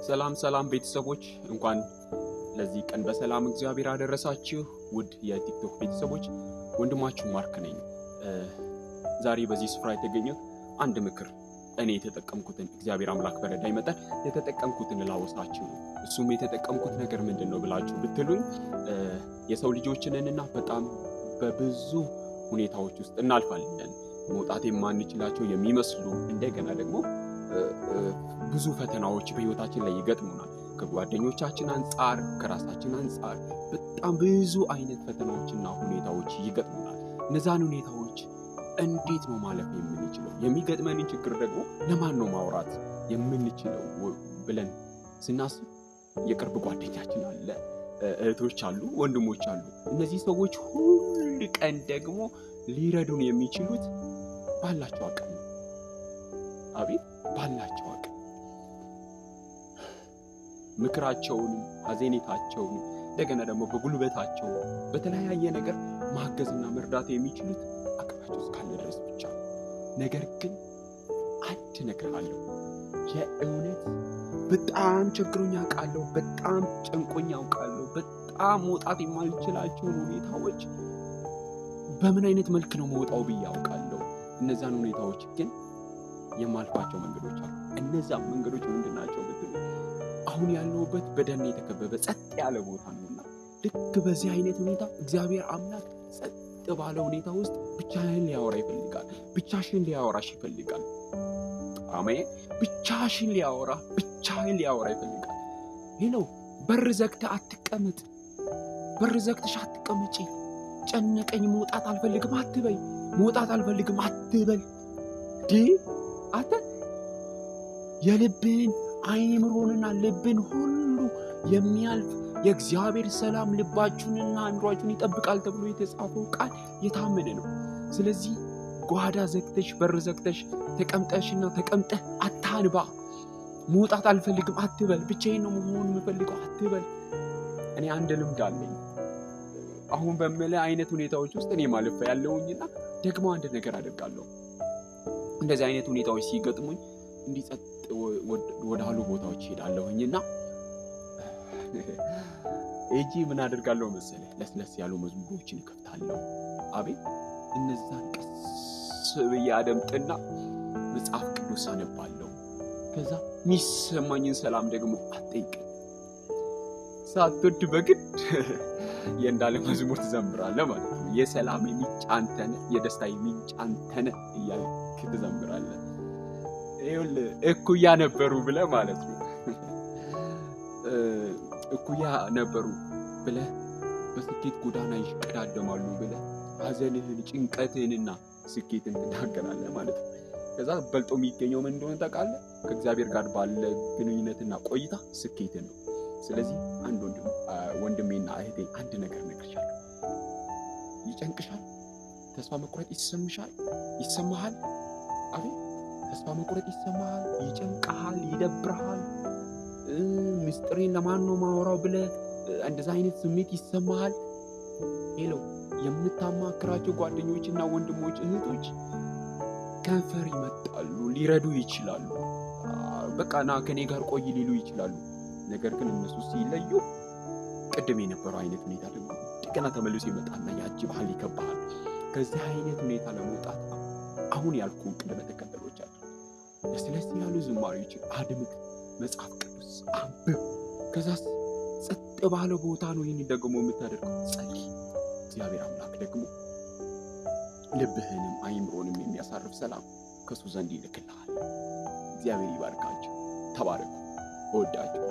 ሰላም ቤተሰቦች እንኳን ለዚህ ቀን በሰላም እግዚአብሔር አደረሳችሁ። ውድ የቲክቶክ ቤተሰቦች ወንድማችሁ ማርክ ነኝ። ዛሬ በዚህ ስፍራ የተገኘው አንድ ምክር እኔ የተጠቀምኩትን እግዚአብሔር አምላክ በረዳኝ መጠን የተጠቀምኩትን ላወሳችሁ። እሱም የተጠቀምኩት ነገር ምንድነው ብላችሁ ብትሉኝ የሰው ልጆችንና በጣም በብዙ ሁኔታዎች ውስጥ እናልፋለን። መውጣት የማንችላቸው የሚመስሉ እንደገና ደግሞ ብዙ ፈተናዎች በህይወታችን ላይ ይገጥሙናል። ከጓደኞቻችን አንፃር፣ ከራሳችን አንፃር በጣም ብዙ አይነት ፈተናዎችና ሁኔታዎች ይገጥሙናል። እነዛን ሁኔታዎች እንዴት ነው ማለፍ የምንችለው? የሚገጥመንን ችግር ደግሞ ለማን ነው ማውራት የምንችለው ብለን ስናስብ የቅርብ ጓደኛችን አለ፣ እህቶች አሉ፣ ወንድሞች አሉ። እነዚህ ሰዎች ሁሉ ቀን ደግሞ ሊረዱን የሚችሉት ባላቸው አቅም ነው። አቤት ባላቸው አቅም ምክራቸውንም ሐዘኔታቸውንም እንደገና ደግሞ በጉልበታቸው በተለያየ ነገር ማገዝና መርዳት የሚችሉት አቅማቸው እስካለ ድረስ ብቻ። ነገር ግን አንድ ነገር አለው። የእውነት በጣም ቸግሮኝ አውቃለሁ፣ በጣም ጨንቆኝ አውቃለሁ፣ በጣም መውጣት የማልችላቸውን ሁኔታዎች በምን አይነት መልክ ነው መውጣው ብዬ አውቃለሁ። እነዛን ሁኔታዎች ግን የማልፋቸው መንገዶች አሉ። እነዛ መንገዶች ምንድናቸው ብትሉ አሁን ያለሁበት በደን የተከበበ ጸጥ ያለ ቦታ ነውና ልክ በዚህ አይነት ሁኔታ እግዚአብሔር አምላክ ጸጥ ባለ ሁኔታ ውስጥ ብቻህን ሊያወራ ይፈልጋል። ብቻሽን ሊያወራሽ ይፈልጋል። አሜን። ብቻህን ሊያወራ ይፈልጋል። ሄሎ፣ በር ዘግተህ አትቀመጥ። በር ዘግተሽ አትቀመጪ። ጨነቀኝ መውጣት አልፈልግም አትበይ። መውጣት አልፈልግም አትበል። አንተ የልብን አይምሮንና ልብን ሁሉ የሚያልፍ የእግዚአብሔር ሰላም ልባችሁንና አእምሮአችሁን ይጠብቃል ተብሎ የተጻፈው ቃል የታመነ ነው። ስለዚህ ጓዳ ዘግተሽ በር ዘግተሽ ተቀምጠህ አታንባ። መውጣት አልፈልግም አትበል። ብቻዬን ነው መሆን የምፈልገው አትበል። እኔ አንድ ልምድ አለኝ። አሁን በመለ አይነት ሁኔታዎች ውስጥ እኔ ማለፍ ያለውኝና ደግሞ አንድ ነገር አደርጋለሁ። እንደዚህ አይነት ሁኔታዎች ሲገጥሙኝ እንዲጸጥ ወዳሉ ቦታዎች ሄዳለሁኝና እጂ ምን አደርጋለሁ መሰለህ? ለስለስ ያሉ መዝሙሮችን እከፍታለሁ። አቤት እነዛን ቀስ ብዬ አደምጥና መጽሐፍ ቅዱስ አነባለሁ። ከዛ የሚሰማኝን ሰላም ደግሞ አትጠይቅም። ሳትወድ በግድ የእንዳለ መዝሙር ትዘምራለህ ማለት ነው። የሰላም ምንጭ አንተ ነህ፣ የደስታ ምንጭ አንተ ነህ እያልክ ትዘምራለህ። ይኸውልህ እኩያ ነበሩ ብለህ ማለት ነው። እኩያ ነበሩ ብለህ በስኬት ጎዳና ይሽቀዳደማሉ ብለህ ሐዘንህን፣ ጭንቀትህንና ስኬትን ትናገራለህ ማለት ነው። ከዛ በልጦ የሚገኘው ምን እንደሆነ ታውቃለህ? ከእግዚአብሔር ጋር ባለ ግንኙነትና ቆይታ ስኬት ነው። ስለዚህ አንድ ወንድሜና እህቴ አንድ ነገር ነግርሻለሁ። ይጨንቅሻል፣ ተስፋ መቁረጥ ይሰማሃል። አቤት ተስፋ መቁረጥ ይሰማሃል፣ ይጨንቅሃል፣ ይደብርሃል። ምስጢሬን ለማን ነው ማወራው ብለህ እንደዛ አይነት ስሜት ይሰማሃል። ሄሎ፣ የምታማክራቸው ጓደኞችና ወንድሞች እህቶች ከንፈር ይመጣሉ፣ ሊረዱ ይችላሉ። በቃ ና ከኔ ጋር ቆይ ሊሉ ይችላሉ። ነገር ግን እነሱ ሲለዩ ቅድም የነበረው አይነት ሁኔታ ደግሞ እንደገና ተመልሶ ይመጣና ያጅብሃል፣ ይከብሃል። ከዚህ አይነት ሁኔታ ለመውጣት አሁን ያልኩ ቅድመ ተከተሎች አሉ። ለስለስ ያሉ ዝማሬዎችን አድምጥ፣ መጽሐፍ ቅዱስ አንብብ። ከዛ ጸጥ ባለ ቦታ ነው ይህን ደግሞ የምታደርገው። ጸልይ። እግዚአብሔር አምላክ ደግሞ ልብህንም አይምሮንም የሚያሳርፍ ሰላም ከሱ ዘንድ ይልክልሃል። እግዚአብሔር ይባርካችሁ። ተባረኩ። እወዳችሁ።